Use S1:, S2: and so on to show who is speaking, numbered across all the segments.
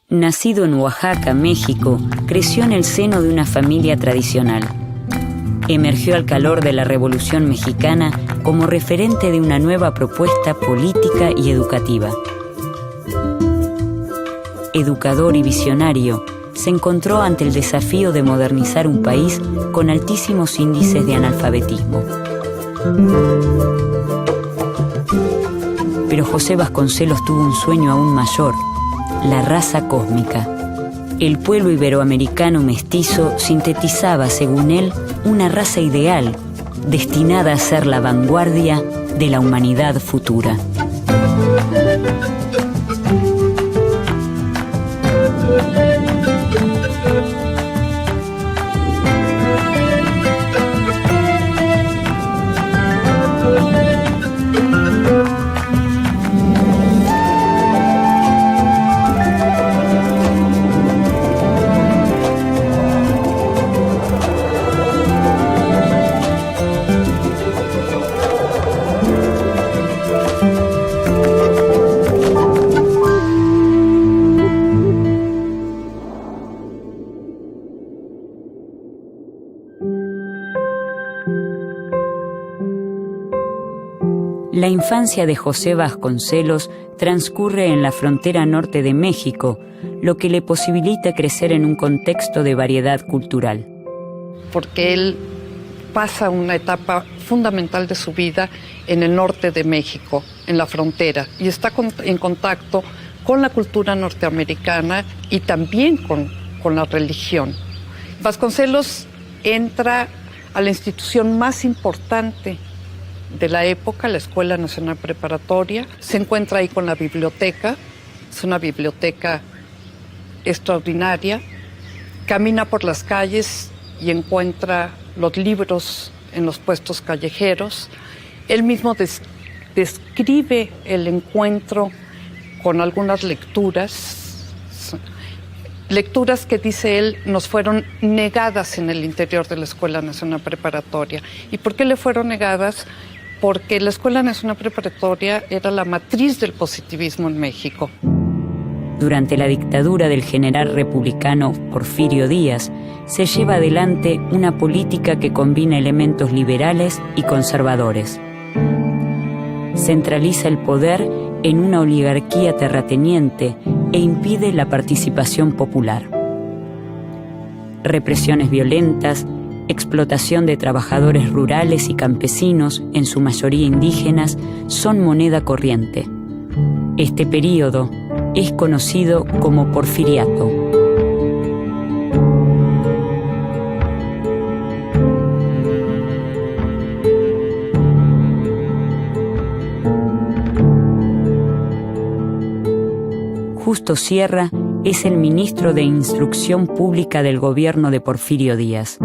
S1: Nacido en Oaxaca, México, creció en el seno de una familia tradicional. Emergió al calor de la Revolución Mexicana como referente de una nueva propuesta política y educativa. Educador y visionario, se encontró ante el desafío de modernizar un país con altísimos índices de analfabetismo. Pero José Vasconcelos tuvo un sueño aún mayor: la raza cósmica. El pueblo iberoamericano mestizo sintetizaba, según él, una raza ideal, destinada a ser la vanguardia de la humanidad futura. La infancia de José Vasconcelos transcurre en la frontera norte de México, lo que le posibilita crecer en un contexto de variedad cultural.
S2: Porque él pasa una etapa fundamental de su vida en el norte de México, en la frontera, y está en contacto con la cultura norteamericana y también con la religión. Vasconcelos entra a la institución más importante de la época, la Escuela Nacional Preparatoria. Se encuentra ahí con la biblioteca, es una biblioteca extraordinaria. Camina por las calles y encuentra los libros en los puestos callejeros. Él mismo describe el encuentro con algunas lecturas que, dice él, nos fueron negadas en el interior de la Escuela Nacional Preparatoria. ¿Y por qué le fueron negadas? Porque la Escuela Nacional Preparatoria era la matriz del positivismo en México.
S1: Durante la dictadura del general republicano Porfirio Díaz, se lleva adelante una política que combina elementos liberales y conservadores. Centraliza el poder en una oligarquía terrateniente e impide la participación popular. Represiones violentas, explotación de trabajadores rurales y campesinos, en su mayoría indígenas, son moneda corriente. Este período es conocido como Porfiriato. Justo Sierra es el ministro de Instrucción Pública del gobierno de Porfirio Díaz.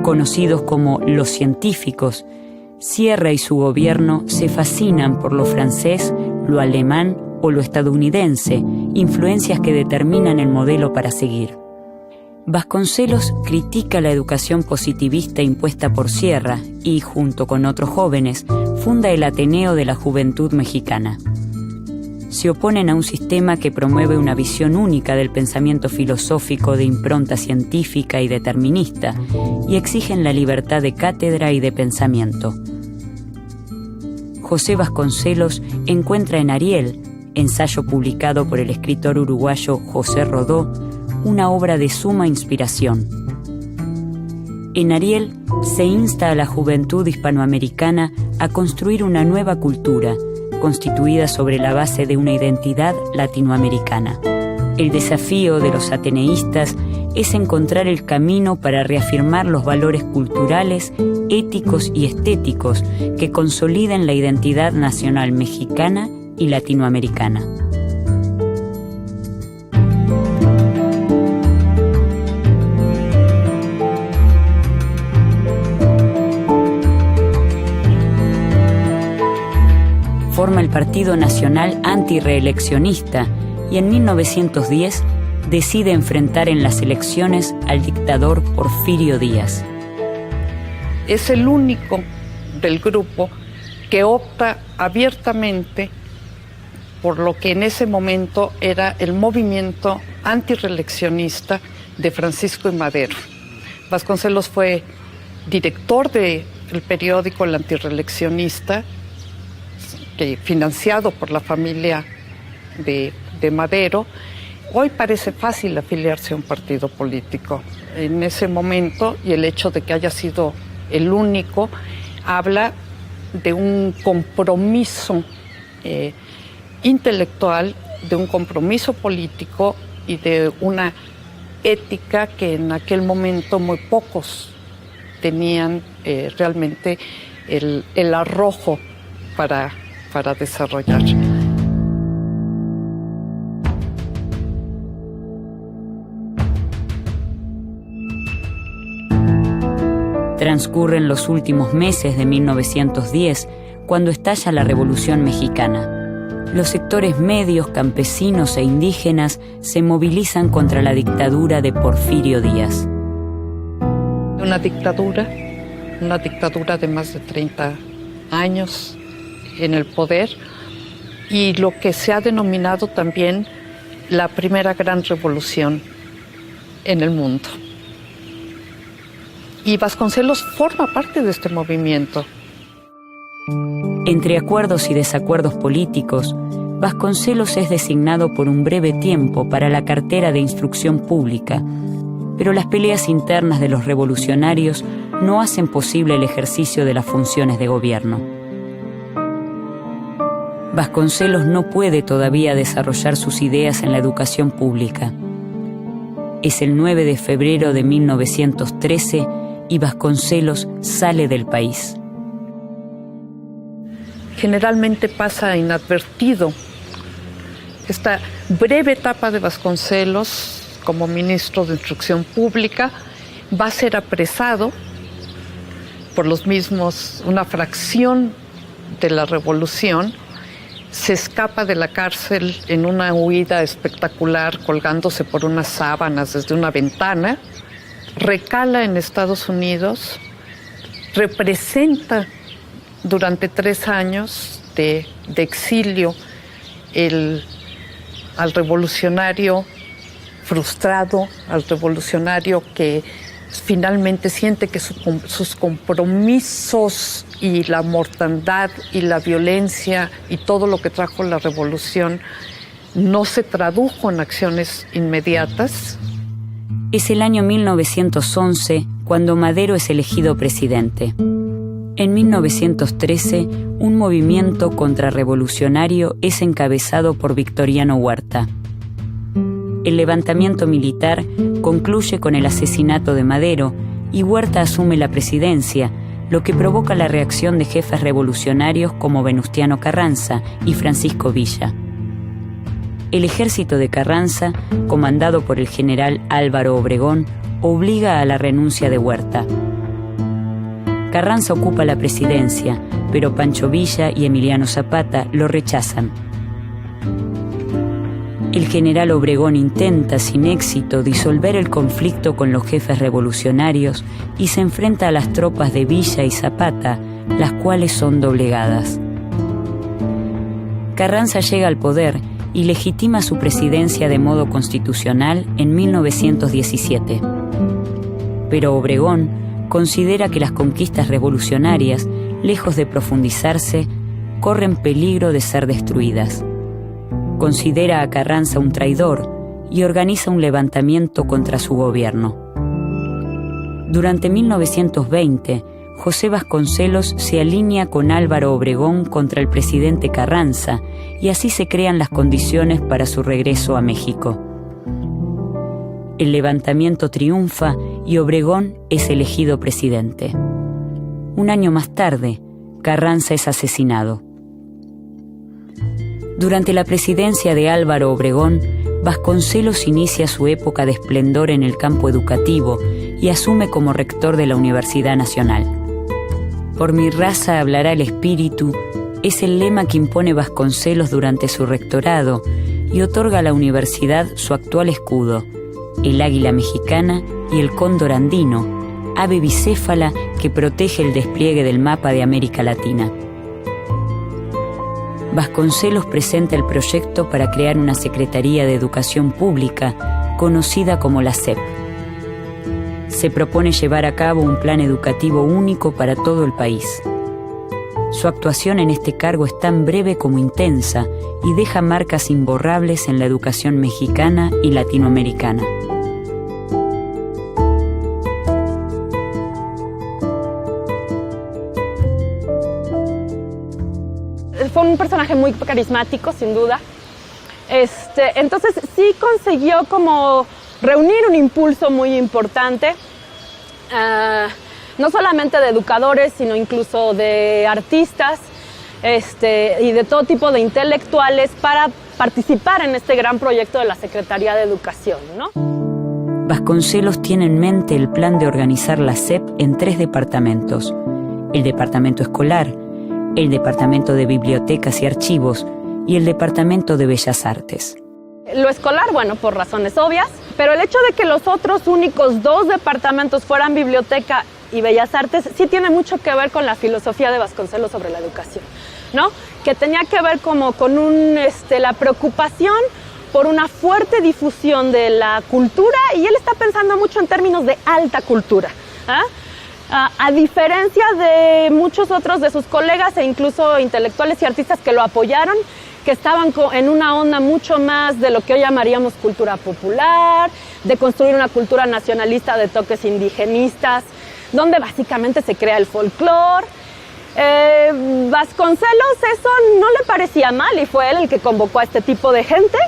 S1: Conocidos como los científicos, Sierra y su gobierno se fascinan por lo francés, lo alemán o lo estadounidense, influencias que determinan el modelo para seguir. Vasconcelos critica la educación positivista impuesta por Sierra y, junto con otros jóvenes, funda el Ateneo de la Juventud Mexicana. Se oponen a un sistema que promueve una visión única del pensamiento filosófico de impronta científica y determinista, y exigen la libertad de cátedra y de pensamiento. José Vasconcelos encuentra en Ariel, ensayo publicado por el escritor uruguayo José Rodó, una obra de suma inspiración. En Ariel se insta a la juventud hispanoamericana a construir una nueva cultura, constituida sobre la base de una identidad latinoamericana. El desafío de los ateneístas es encontrar el camino para reafirmar los valores culturales, éticos y estéticos que consoliden la identidad nacional mexicana y latinoamericana. Forma el Partido Nacional Antirreeleccionista y en 1910 decide enfrentar en las elecciones al dictador Porfirio Díaz.
S2: Es el único del grupo que opta abiertamente por lo que en ese momento era el movimiento antirreeleccionista de Francisco I. Madero. Vasconcelos fue director del periódico El Antirreeleccionista, financiado por la familia de Madero. Hoy parece fácil afiliarse a un partido político. En ese momento, y el hecho de que haya sido el único, habla de un compromiso intelectual, de un compromiso político y de una ética que en aquel momento muy pocos tenían realmente el arrojo para desarrollar.
S1: Transcurren los últimos meses de 1910, cuando estalla la Revolución Mexicana. Los sectores medios, campesinos e indígenas se movilizan contra la dictadura de Porfirio Díaz.
S2: Una dictadura de más de 30 años en el poder, y lo que se ha denominado también la primera gran revolución en el mundo. Y Vasconcelos forma parte de este movimiento.
S1: Entre acuerdos y desacuerdos políticos, Vasconcelos es designado por un breve tiempo para la cartera de Instrucción Pública, pero las peleas internas de los revolucionarios no hacen posible el ejercicio de las funciones de gobierno. Vasconcelos no puede todavía desarrollar sus ideas en la educación pública. Es el 9 de febrero de 1913 y Vasconcelos sale del país.
S2: Generalmente pasa inadvertido esta breve etapa de Vasconcelos como ministro de Instrucción Pública. Va a ser apresado por los mismos, una fracción de la revolución. Se escapa de la cárcel en una huida espectacular, colgándose por unas sábanas desde una ventana. Recala en Estados Unidos, representa durante 3 años de exilio al revolucionario frustrado, al revolucionario que finalmente siente que sus compromisos y la mortandad y la violencia y todo lo que trajo la revolución no se tradujo en acciones inmediatas.
S1: Es el año 1911 cuando Madero es elegido presidente. En 1913, un movimiento contrarrevolucionario es encabezado por Victoriano Huerta. El levantamiento militar concluye con el asesinato de Madero y Huerta asume la presidencia, lo que provoca la reacción de jefes revolucionarios como Venustiano Carranza y Francisco Villa. El ejército de Carranza, comandado por el general Álvaro Obregón, obliga a la renuncia de Huerta. Carranza ocupa la presidencia, pero Pancho Villa y Emiliano Zapata lo rechazan. El general Obregón intenta, sin éxito, disolver el conflicto con los jefes revolucionarios y se enfrenta a las tropas de Villa y Zapata, las cuales son doblegadas. Carranza llega al poder y legitima su presidencia de modo constitucional en 1917. Pero Obregón considera que las conquistas revolucionarias, lejos de profundizarse, corren peligro de ser destruidas. Considera a Carranza un traidor y organiza un levantamiento contra su gobierno. Durante 1920, José Vasconcelos se alinea con Álvaro Obregón contra el presidente Carranza y así se crean las condiciones para su regreso a México. El levantamiento triunfa y Obregón es elegido presidente. Un año más tarde, Carranza es asesinado. Durante la presidencia de Álvaro Obregón, Vasconcelos inicia su época de esplendor en el campo educativo y asume como rector de la Universidad Nacional. Por mi raza hablará el espíritu es el lema que impone Vasconcelos durante su rectorado y otorga a la universidad su actual escudo, el águila mexicana y el cóndor andino, ave bicéfala que protege el despliegue del mapa de América Latina. Vasconcelos presenta el proyecto para crear una Secretaría de Educación Pública, conocida como la SEP. Se propone llevar a cabo un plan educativo único para todo el país. Su actuación en este cargo es tan breve como intensa y deja marcas imborrables en la educación mexicana y latinoamericana.
S3: Fue un personaje muy carismático, sin duda. Entonces sí consiguió como reunir un impulso muy importante, no solamente de educadores, sino incluso de artistas y de todo tipo de intelectuales para participar en este gran proyecto de la Secretaría de Educación, ¿no?
S1: Vasconcelos tiene en mente el plan de organizar la SEP en 3 departamentos: el departamento escolar, el departamento de bibliotecas y archivos y el departamento de bellas artes.
S3: Lo escolar, bueno, por razones obvias, pero el hecho de que los otros únicos 2 departamentos fueran biblioteca y bellas artes sí tiene mucho que ver con la filosofía de Vasconcelos sobre la educación, ¿no? Que tenía que ver como con la preocupación por una fuerte difusión de la cultura, y él está pensando mucho en términos de alta cultura, a diferencia de muchos otros de sus colegas e incluso intelectuales y artistas que lo apoyaron, que estaban en una onda mucho más de lo que hoy llamaríamos cultura popular, de construir una cultura nacionalista de toques indigenistas, donde básicamente se crea el folclore. Vasconcelos eso no le parecía mal y fue él el que convocó a este tipo de gente,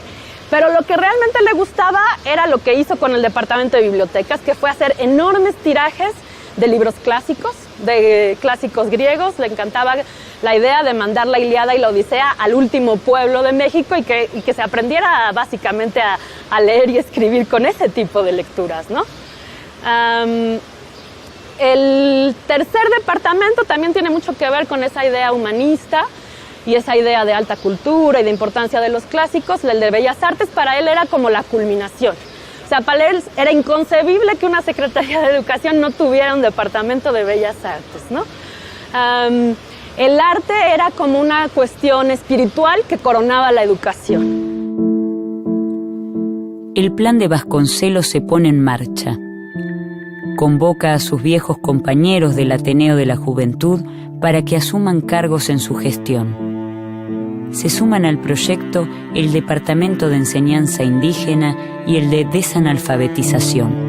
S3: pero lo que realmente le gustaba era lo que hizo con el departamento de bibliotecas, que fue hacer enormes tirajes de libros clásicos, de clásicos griegos. Le encantaba la idea de mandar la Ilíada y la Odisea al último pueblo de México y que se aprendiera básicamente a leer y escribir con ese tipo de lecturas, ¿no? El tercer departamento también tiene mucho que ver con esa idea humanista y esa idea de alta cultura y de importancia de los clásicos. El de Bellas Artes para él era como la culminación. O sea, para él era inconcebible que una Secretaría de Educación no tuviera un departamento de Bellas Artes, ¿no? El arte era como una cuestión espiritual que coronaba la educación.
S1: El plan de Vasconcelos se pone en marcha. Convoca a sus viejos compañeros del Ateneo de la Juventud para que asuman cargos en su gestión. Se suman al proyecto el Departamento de Enseñanza Indígena y el de Desanalfabetización.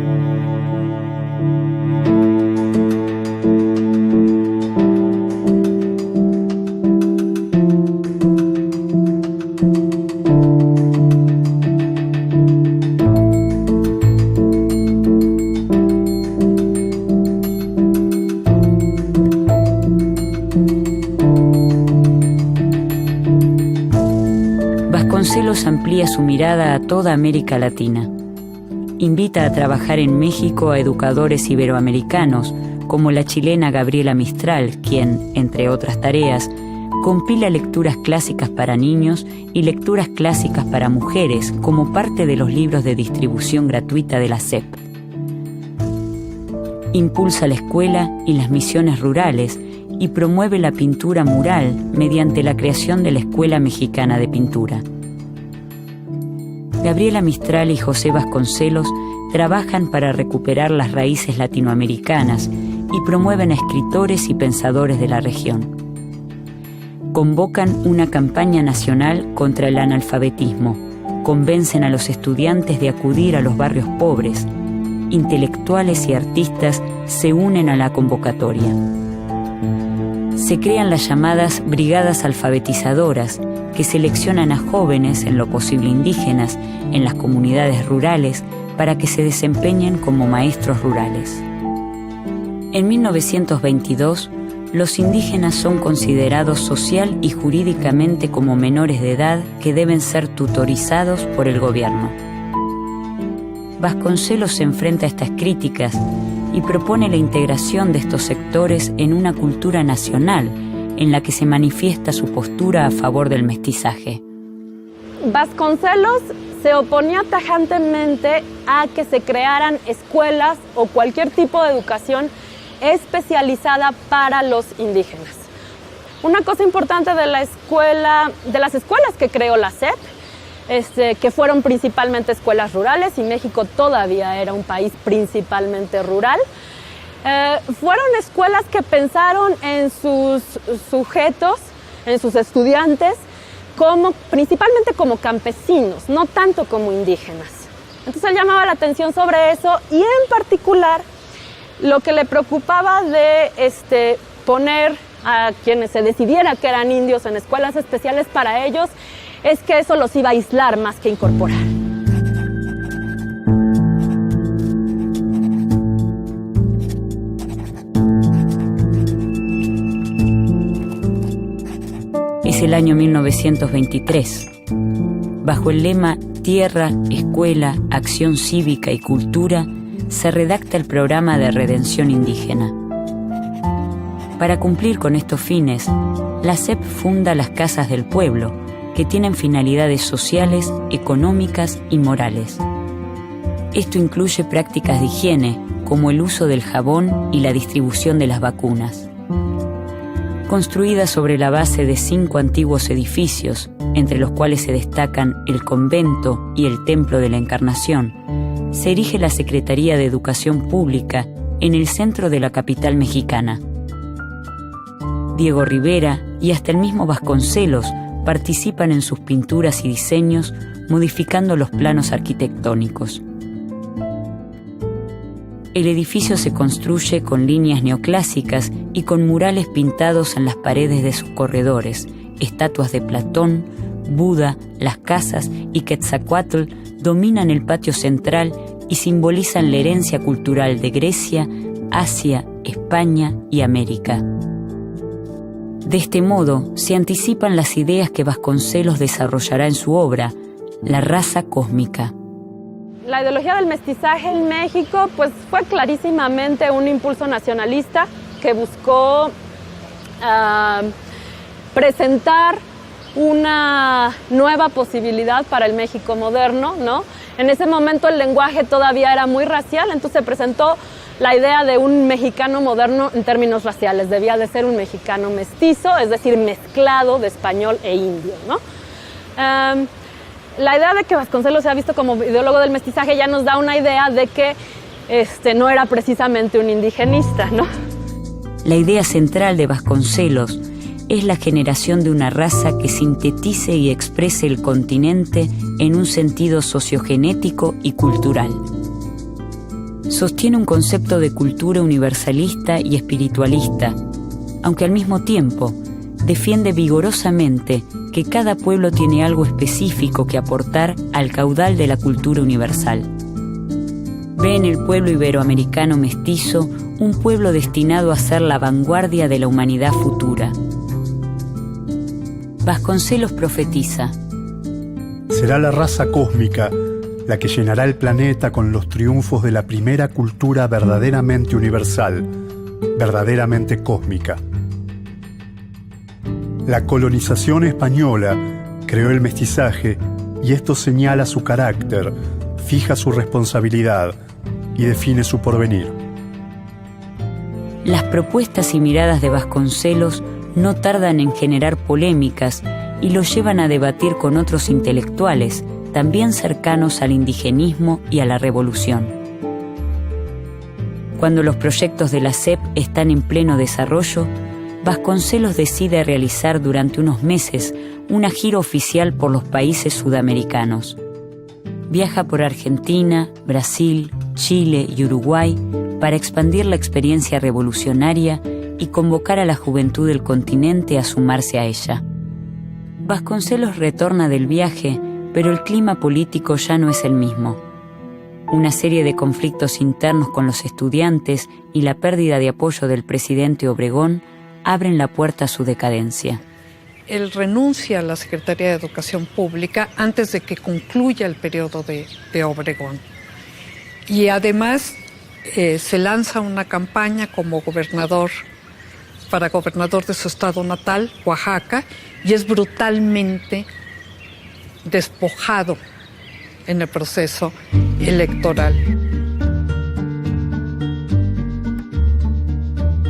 S1: Vasconcelos amplía su mirada a toda América Latina. Invita a trabajar en México a educadores iberoamericanos, como la chilena Gabriela Mistral, quien, entre otras tareas, compila lecturas clásicas para niños y lecturas clásicas para mujeres como parte de los libros de distribución gratuita de la SEP. Impulsa la escuela y las misiones rurales y promueve la pintura mural mediante la creación de la Escuela Mexicana de Pintura. Gabriela Mistral y José Vasconcelos trabajan para recuperar las raíces latinoamericanas y promueven a escritores y pensadores de la región. Convocan una campaña nacional contra el analfabetismo, convencen a los estudiantes de acudir a los barrios pobres. Intelectuales y artistas se unen a la convocatoria. Se crean las llamadas brigadas alfabetizadoras, que seleccionan a jóvenes, en lo posible indígenas, en las comunidades rurales, para que se desempeñen como maestros rurales. En 1922, los indígenas son considerados social y jurídicamente como menores de edad que deben ser tutorizados por el gobierno. Vasconcelos se enfrenta a estas críticas y propone la integración de estos sectores en una cultura nacional en la que se manifiesta su postura a favor del mestizaje.
S3: Vasconcelos se oponía tajantemente a que se crearan escuelas o cualquier tipo de educación especializada para los indígenas. Una cosa importante de las escuelas que creó la SEP, que fueron principalmente escuelas rurales, y México todavía era un país principalmente rural, fueron escuelas que pensaron en sus sujetos, en sus estudiantes, principalmente como campesinos, no tanto como indígenas. Entonces él llamaba la atención sobre eso, y en particular lo que le preocupaba de poner a quienes se decidiera que eran indios en escuelas especiales para ellos es que eso los iba a aislar más que incorporar.
S1: Es el año 1923. Bajo el lema Tierra, Escuela, Acción Cívica y Cultura, se redacta el programa de redención indígena. Para cumplir con estos fines, la SEP funda las Casas del Pueblo, que tienen finalidades sociales, económicas y morales. Esto incluye prácticas de higiene, como el uso del jabón y la distribución de las vacunas. Construida sobre la base de 5 antiguos edificios, entre los cuales se destacan el convento y el Templo de la Encarnación, se erige la Secretaría de Educación Pública en el centro de la capital mexicana. Diego Rivera y hasta el mismo Vasconcelos participan en sus pinturas y diseños, modificando los planos arquitectónicos. El edificio se construye con líneas neoclásicas y con murales pintados en las paredes de sus corredores. Estatuas de Platón, Buda, las casas y Quetzalcóatl dominan el patio central y simbolizan la herencia cultural de Grecia, Asia, España y América. De este modo, se anticipan las ideas que Vasconcelos desarrollará en su obra, La raza cósmica.
S3: La ideología del mestizaje en México pues, fue clarísimamente un impulso nacionalista que buscó presentar una nueva posibilidad para el México moderno, ¿no? En ese momento el lenguaje todavía era muy racial, entonces se presentó la idea de un mexicano moderno en términos raciales. Debía de ser un mexicano mestizo, es decir, mezclado de español e indio, ¿no? La idea de que Vasconcelos se ha visto como ideólogo del mestizaje ya nos da una idea de que no era precisamente un indigenista, ¿no?
S1: La idea central de Vasconcelos es la generación de una raza que sintetice y exprese el continente en un sentido sociogenético y cultural. Sostiene un concepto de cultura universalista y espiritualista, aunque al mismo tiempo defiende vigorosamente que cada pueblo tiene algo específico que aportar al caudal de la cultura universal. Ve en el pueblo iberoamericano mestizo un pueblo destinado a ser la vanguardia de la humanidad futura. Vasconcelos profetiza:
S4: será la raza cósmica la que llenará el planeta con los triunfos de la primera cultura verdaderamente universal, verdaderamente cósmica. La colonización española creó el mestizaje y esto señala su carácter, fija su responsabilidad y define su porvenir.
S1: Las propuestas y miradas de Vasconcelos no tardan en generar polémicas y lo llevan a debatir con otros intelectuales, también cercanos al indigenismo y a la revolución. Cuando los proyectos de la SEP están en pleno desarrollo, Vasconcelos decide realizar durante unos meses una gira oficial por los países sudamericanos. Viaja por Argentina, Brasil, Chile y Uruguay para expandir la experiencia revolucionaria y convocar a la juventud del continente a sumarse a ella. Vasconcelos retorna del viaje, pero el clima político ya no es el mismo. Una serie de conflictos internos con los estudiantes y la pérdida de apoyo del presidente Obregón abren la puerta a su decadencia.
S2: Él renuncia a la Secretaría de Educación Pública antes de que concluya el periodo de Obregón. Y además se lanza una campaña como gobernador, para gobernador de su estado natal, Oaxaca, y es brutalmente despojado en el proceso electoral.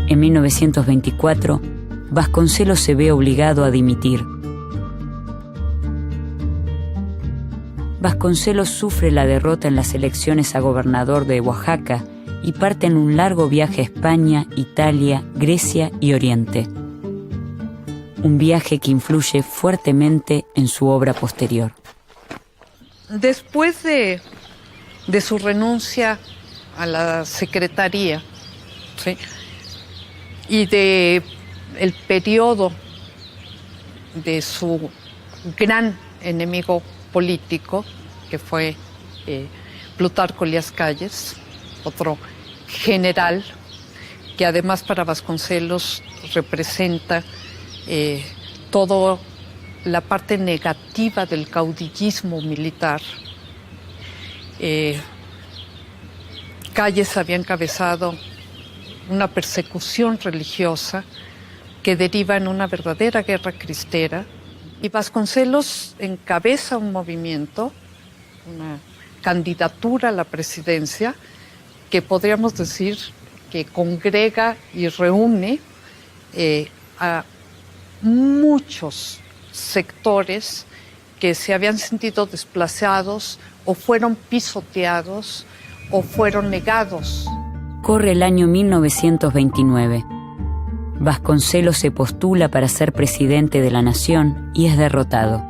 S1: En 1924, Vasconcelos se ve obligado a dimitir. Vasconcelos sufre la derrota en las elecciones a gobernador de Oaxaca y parte en un largo viaje a España, Italia, Grecia y Oriente. Un viaje que influye fuertemente en su obra posterior.
S2: Después de su renuncia a la secretaría, ¿sí?, y de el periodo de su gran enemigo político, que fue Plutarco Elías Calles, otro general que además para Vasconcelos representa toda la parte negativa del caudillismo militar. Calles había encabezado una persecución religiosa que deriva en una verdadera guerra cristera, y Vasconcelos encabeza un movimiento, una candidatura a la presidencia, que podríamos decir que congrega y reúne a muchos sectores que se habían sentido desplazados o fueron pisoteados o fueron negados.
S1: Corre el año 1929. Vasconcelos se postula para ser presidente de la nación y es derrotado.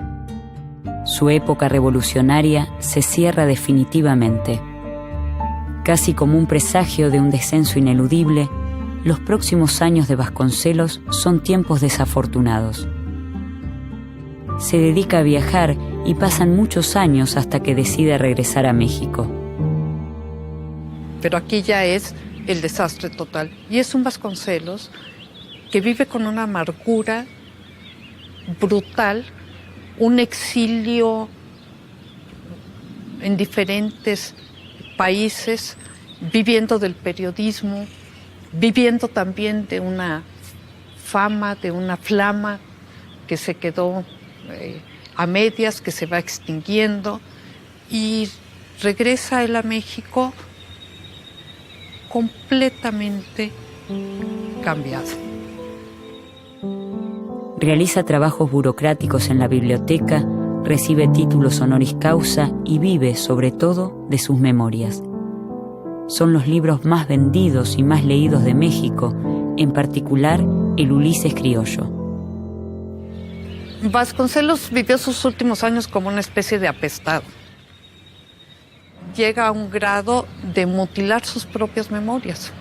S1: Su época revolucionaria se cierra definitivamente. Casi como un presagio de un descenso ineludible, los próximos años de Vasconcelos son tiempos desafortunados. Se dedica a viajar y pasan muchos años hasta que decide regresar a México.
S2: Pero aquí ya es el desastre total. Y es un Vasconcelos que vive con una amargura brutal, un exilio en diferentes países, viviendo del periodismo, viviendo también de una fama, de una flama que se quedó a medias, que se va extinguiendo, y regresa él a México completamente cambiado.
S1: Realiza trabajos burocráticos en la biblioteca, recibe títulos honoris causa y vive, sobre todo, de sus memorias. Son los libros más vendidos y más leídos de México, en particular el Ulises criollo.
S2: Vasconcelos vivió sus últimos años como una especie de apestado. Llega a un grado de mutilar sus propias memorias.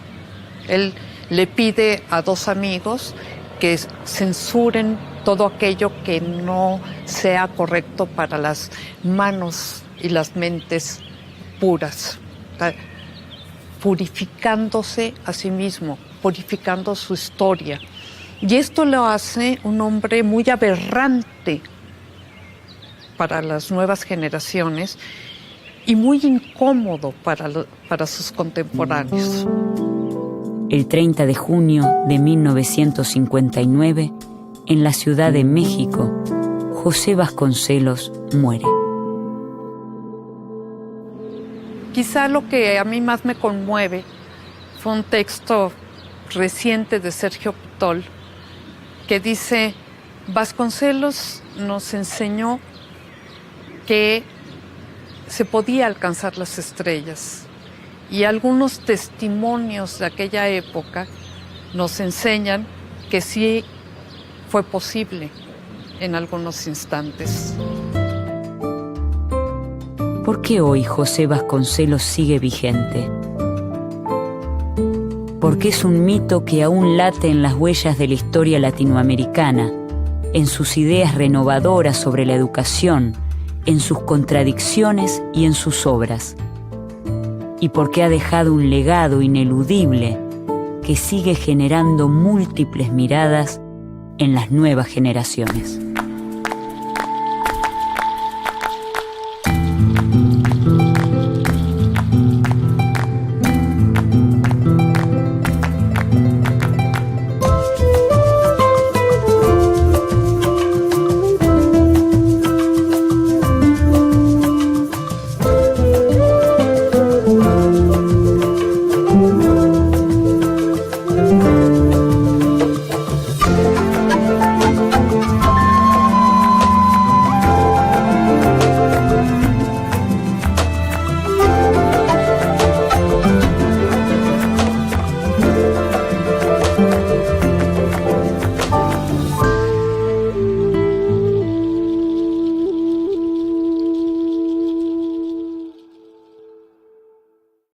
S2: Él le pide a dos amigos que censuren todo aquello que no sea correcto para las manos y las mentes puras, purificándose a sí mismo, purificando su historia. Y esto lo hace un hombre muy aberrante para las nuevas generaciones y muy incómodo para sus contemporáneos.
S1: El 30 de junio de 1959, en la Ciudad de México, José Vasconcelos muere.
S2: Quizá lo que a mí más me conmueve fue un texto reciente de Sergio Pitol que dice: Vasconcelos nos enseñó que se podía alcanzar las estrellas, y algunos testimonios de aquella época nos enseñan que sí fue posible en algunos instantes.
S1: ¿Por qué hoy José Vasconcelos sigue vigente? Porque es un mito que aún late en las huellas de la historia latinoamericana, en sus ideas renovadoras sobre la educación, en sus contradicciones y en sus obras. Y porque ha dejado un legado ineludible que sigue generando múltiples miradas en las nuevas generaciones.